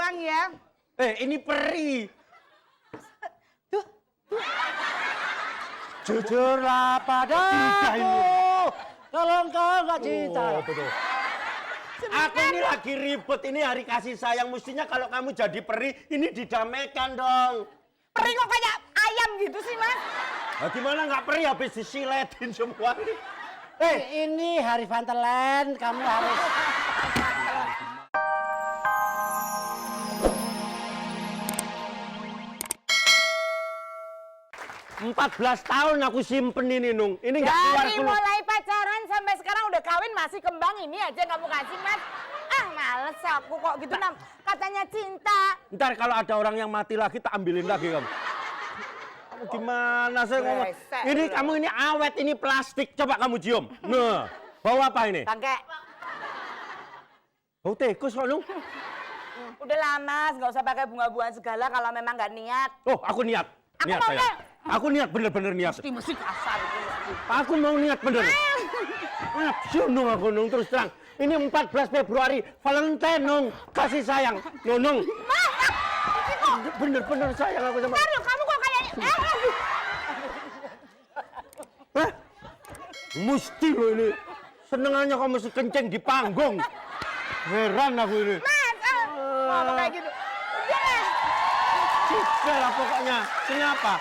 uang ya. Ini peri. Tuh. Jujurlah padaku, kalau engkau nggak cinta. Betul. Aku ini lagi ribet, ini hari kasih sayang. Mestinya kalau kamu jadi peri, ini didamaikan dong. Peri kok kayak ayam gitu sih, Mas? Nah, gimana nggak peri habis disiletin semua ini? Ini hari Valentine, kamu harus. 14 tahun aku simpen ini, Nung. Ini nggak keluar. Dari mulai pacaran sampai sekarang udah kawin masih kembang ini aja yang kamu kasih, Mas. Ah, males aku kok gitu, katanya cinta. Ntar kalau ada orang yang mati lagi, tak ambilin lagi kamu. Kamu gimana sih ngomong? Resek, Ini loh. kamu ini awet, ini plastik. Coba kamu cium. Nah, bawa apa ini? Bangke. Bau tikus kok, Nung. Udah lama, nggak usah pakai bunga-bungaan segala kalau memang nggak niat. Oh, aku niat. Aku Niat mau saya. Aku niat bener-bener niat. Mesti kasar itu. Aku mau niat bener. Nafsu Nung aku, Nung, terus terang. Ini 14 Februari, Valentine, Nung. Kasih sayang. Nung. Bener-bener sayang aku sama. Taruh, kamu kok kayak... Hah? Mesti lo ini. Senengannya kamu sekenceng di panggung. Heran aku ini. Mas, ngomong kayak gitu. Udah lah. Sipel lah pokoknya. Kenapa?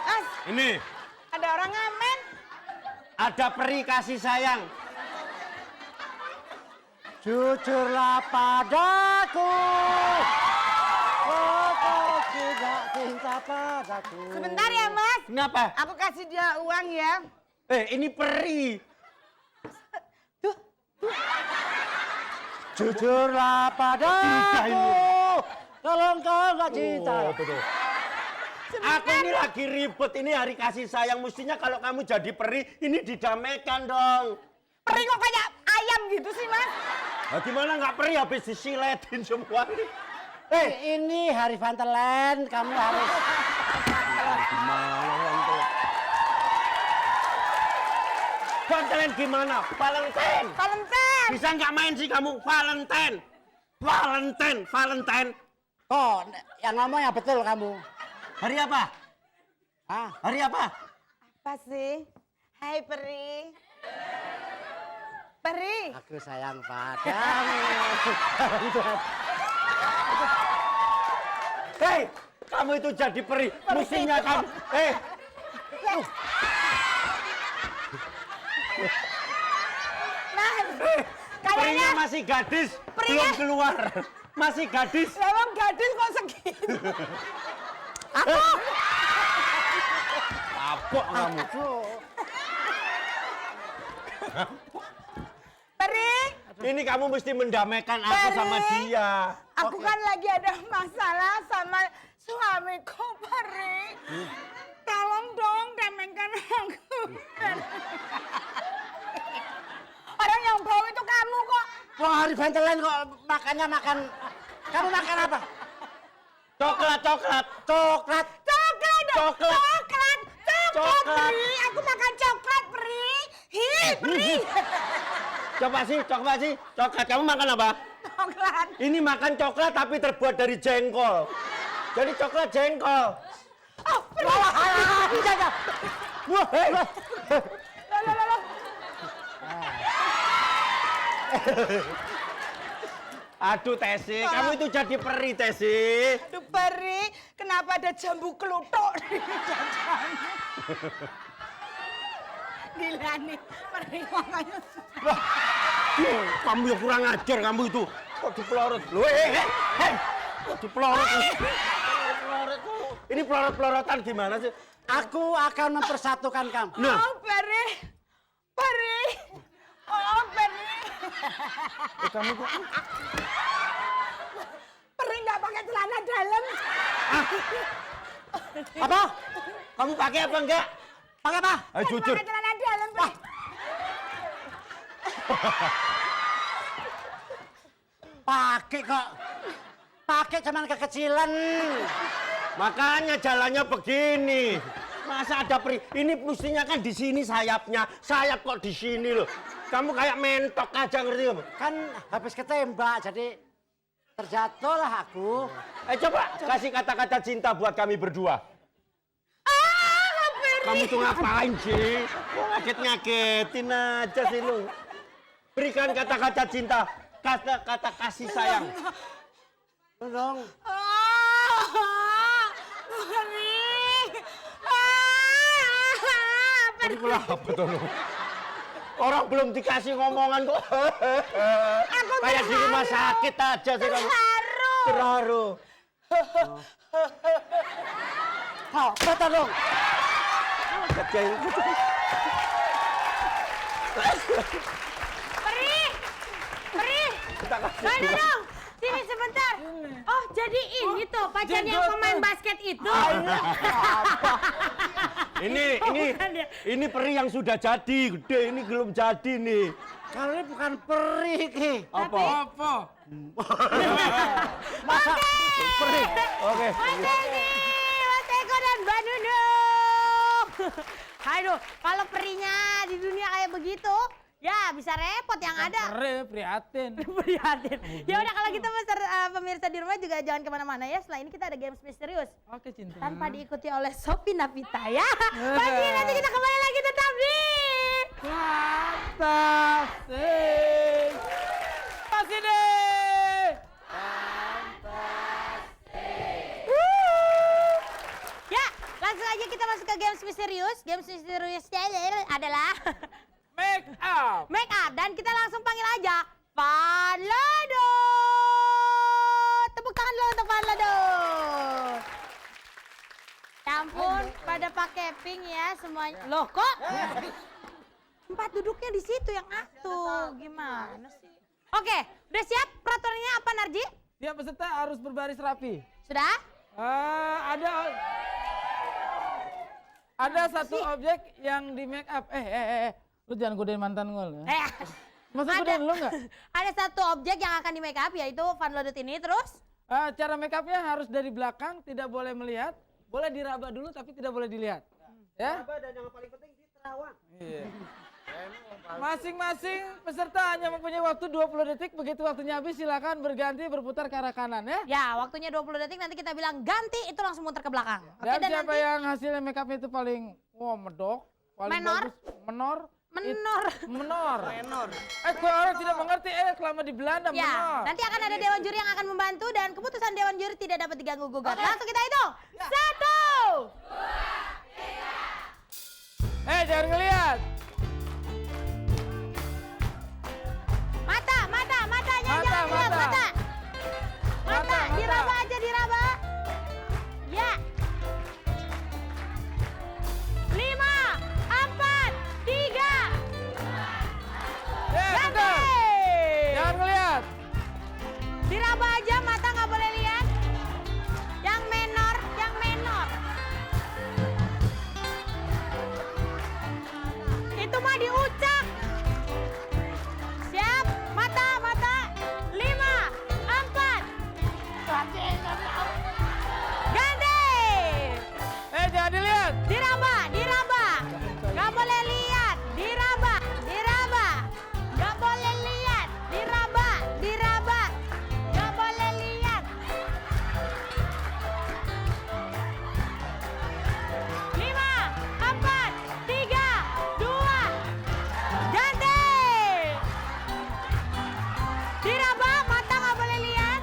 Mas, Ini. ada orang ngamen. Ada peri kasih sayang. Jujurlah padaku, kau tidak cinta padaku. Sebentar ya, Mas. Kenapa? Aku kasih dia uang ya. Ini peri. Tuh. Jujurlah padaku, kalau engkau nggak cinta. Betul. Aku ini lagi ribet, ini hari kasih sayang. Mestinya kalau kamu jadi peri, ini didamaikan dong. Peri kok kayak ayam gitu sih, Mas? Nah, gimana nggak peri habis disiletin semua ini? Ini hari Valentine, kamu harus. Valentine gimana? Valentine. Valentine. Bisa nggak main sih kamu? Valentine. Valentine. Oh, yang ngomong yang betul kamu. Hari apa? Ah, Hari apa? Apa sih? Hai, Peri. Peri. aku sayang padamu. Hei, kamu itu jadi peri. Mestinya kamu. Mas, Perinya kayaknya masih gadis, Perinya- belum keluar. Masih gadis. memang gadis kok segitu. Kapok kamu. Peri, Ini kamu mesti mendamaikan aku sama dia. aku kan lagi ada masalah sama suamiku, Peri. Tolong dong damaikan aku. Orang yang bau itu kamu kok. Wah, hari Valentine kok makannya makan. Kamu makan apa? Coklat. Coklat dong. Coklat. Coklat, Peri. Aku makan coklat, Peri. Peri. Coba sih. Coklat. Kamu makan apa? Coklat. Ini makan coklat tapi terbuat dari jengkol. Jadi coklat jengkol. Oh, Peri. Wah, hei. Loh. Aduh, Tesi, kamu itu jadi peri, Tesi. Aduh, Peri, kenapa ada jambu kelutuk di jajan? Gila nih, Peri makanya. Wah, kamu yang kurang ajar kamu itu. Kok dipelorot? Loh, hei. Kok dipelorot? Ini pelorot-pelorotan gimana sih? Aku akan mempersatukan kamu. Nah. Oh, Peri. Oh, Peri. Kamu kok... Peri nggak pakai celana dalam. Apa? Kamu pakai apa enggak? Pakai apa? Ayo jujur. Pakai celana dalam, Peri. Pakai kok. Pakai cuman kekecilan. Makanya jalannya begini. Masa ada peri? Ini mestinya kan di sini sayapnya. Sayap kok di sini loh. Kamu kayak mentok aja, ngerti kamu? Kan habis ketembak jadi terjatuhlah aku. Coba kasih kata-kata cinta buat kami berdua. Kamu tuh ngapain sih? Kok ngaget-ngagetin aja sih lu? Berikan kata-kata cinta, kata-kata kasih sayang. Dong. Tadi pula apa tuh lu? Orang belum dikasih ngomongan kok. Kayak di rumah sakit aja sih kamu. Terharu. Oh, betul dong. Kecil. Peri! Mana dong? Sini sebentar. Oh, jadi ini tuh pacarnya yang pemain basket itu. Ini peri yang sudah jadi, gede. Ini belum jadi nih. Kalau ini bukan peri, Ki. Apa? Masa peri? Oke. Mas Eko dan Mbak Nunung. Aduh, kalau perinya di dunia kayak begitu, ya bisa repot yang ada. Prihatin. Prihatin. Ya udah kalau gitu pemirsa di rumah juga jangan kemana-mana ya. Setelah ini kita ada games misterius. Oke, cinta. Tanpa diikuti oleh Sophie Navita ya. Pagi nanti kita kembali lagi tetap di Fantastik. Masih deh. Ya, langsung aja kita masuk ke games misterius. Games misteriusnya adalah Make up. make up dan kita langsung panggil aja Fanlado. Tepuk tangan dulu untuk Fanlado. Ya ampun, pada pakai pink ya semuanya. Loh kok? Tempat duduknya di situ yang atur. Gimana sih? Oke, udah siap peraturannya apa Narji? Tiap peserta harus berbaris rapi. Sudah? Ada satu objek yang di make up. Lu jangan godain mantan gue. Masa godain lu nggak? Ada satu objek yang akan di make up yaitu Fanlodot ini terus? Cara make upnya harus dari belakang, tidak boleh melihat. Boleh diraba dulu tapi tidak boleh dilihat. Ya? Dan yang paling penting di terawang. Iya. Masing-masing peserta hanya mempunyai waktu 20 detik. Begitu waktunya habis silakan berganti berputar ke arah kanan ya. Ya, waktunya 20 detik nanti kita bilang ganti itu langsung muter ke belakang. Oke, Dan dan siapa nanti yang hasilnya make upnya itu paling medok, paling Menor? bagus, menor. menor. Kau orang tidak mengerti selama di Belanda menor. Ya, nanti akan ada dewan juri yang akan membantu dan keputusan dewan juri tidak dapat diganggu gugat. Langsung kita hitung. 1. Jangan ngelihat. Matanya jangan lihat mata. Diraba aja diraba. Ya. 5, 4, 3. Betul. Jangan ngelihat. Diraba aja mata nggak boleh lihat. Yang menor. Itu mah diucap. Siap, mata. 5, 4. Ganti. Jangan dilihat. Diraba. Nggak boleh lihat. Diraba. Nggak boleh lihat. Diraba. Nggak boleh lihat. 5, 4, 3, 2. Ganti. Diraba, mata nggak boleh lihat.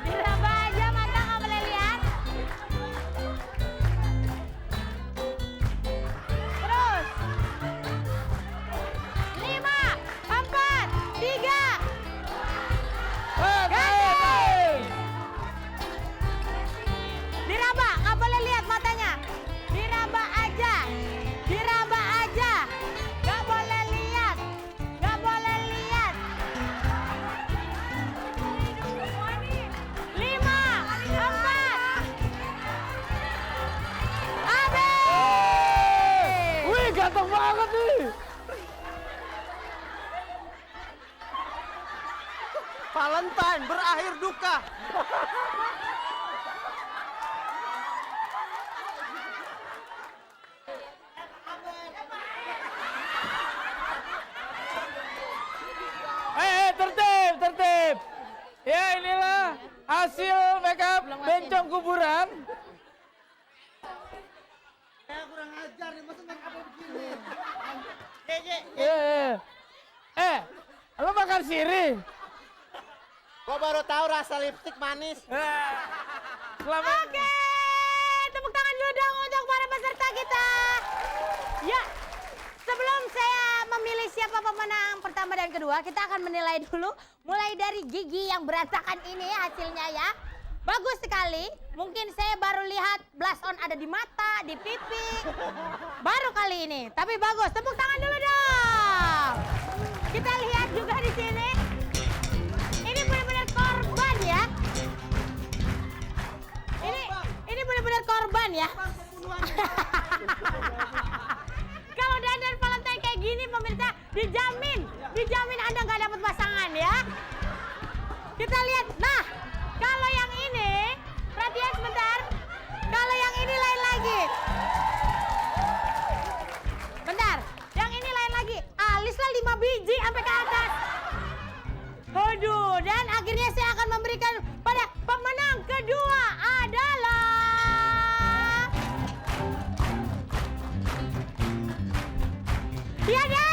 Diraba aja, mata nggak boleh lihat. Terus. 5, 4, 3. Ganti. Diraba, nggak boleh lihat matanya. Diraba aja. Nggak boleh lihat. 5, 4. Habis. Wih, ganteng banget nih. Valentine berakhir duka. hasil make up bencong kuburan. Kurang ajar nih, masa make up begini. Lo makan sirih. Gua baru tahu rasa lipstik manis. Selamat. Oke, tepuk tangan dulu dong untuk para peserta kita. Ya, sebelum saya memilih siapa pemenang pertama dan kedua, kita akan menilai dulu mulai dari gigi yang berantakan ini hasilnya ya. Bagus sekali, mungkin saya baru lihat blush on ada di mata, di pipi. Baru kali ini, tapi bagus. Tepuk tangan dulu dong. Kita lihat juga di sini. Ini benar-benar korban ya. Ini benar-benar korban ya. Kalau dandan Valentine kayak gini pemirsa, dijamin Anda nggak dapat pasangan ya. Kita lihat, nah kalau yang ini, perhatian sebentar. Kalau yang ini lain lagi. Bentar, yang ini lain lagi. Alislah 5 biji sampai ke atas. Aduh, dan akhirnya saya akan memberikan pada pemenang kedua adalah Tiada.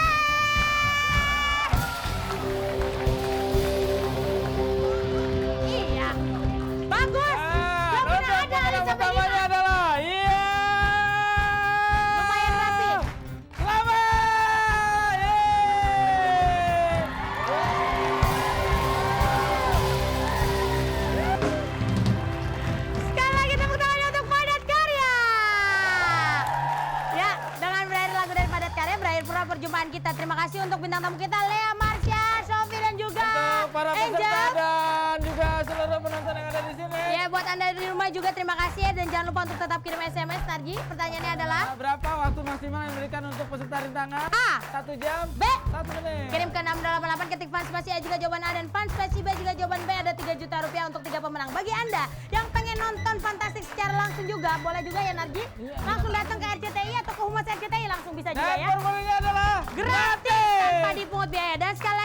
Iya, bagus. Yang benar ada Alisa Pertamanya Medina. adalah Lumayan rapi. Selamat. Sekali lagi tepuk tangan untuk Padat Karya. Ya, dengan berakhir lagu dari Padat Karya, berakhir pula perjumpaan kita. Terima kasih untuk bintang tamu kita, Lea, Marsha, Sofi, dan juga Untuk para peserta Angel. dan juga seluruh penonton yang ada di sini. Ya, buat Anda di rumah juga terima kasih ya. Dan jangan lupa untuk tetap kirim SMS, Narji. Pertanyaannya adalah Berapa waktu maksimal yang diberikan untuk peserta rintangan? A. 1 jam, B. 1 menit. Kirim ke 6288, ketik fans spasi A juga jawaban A dan fans spasi B juga jawaban B. Ada 3 juta rupiah untuk 3 pemenang. Bagi Anda yang pengen nonton Fantastik secara langsung juga, boleh juga ya Narji. Langsung datang ke RCTI atau ke Humas RCTI langsung bisa juga Dan ya. formulanya adalah Gratis tanpa dipungut biaya. Dan sekali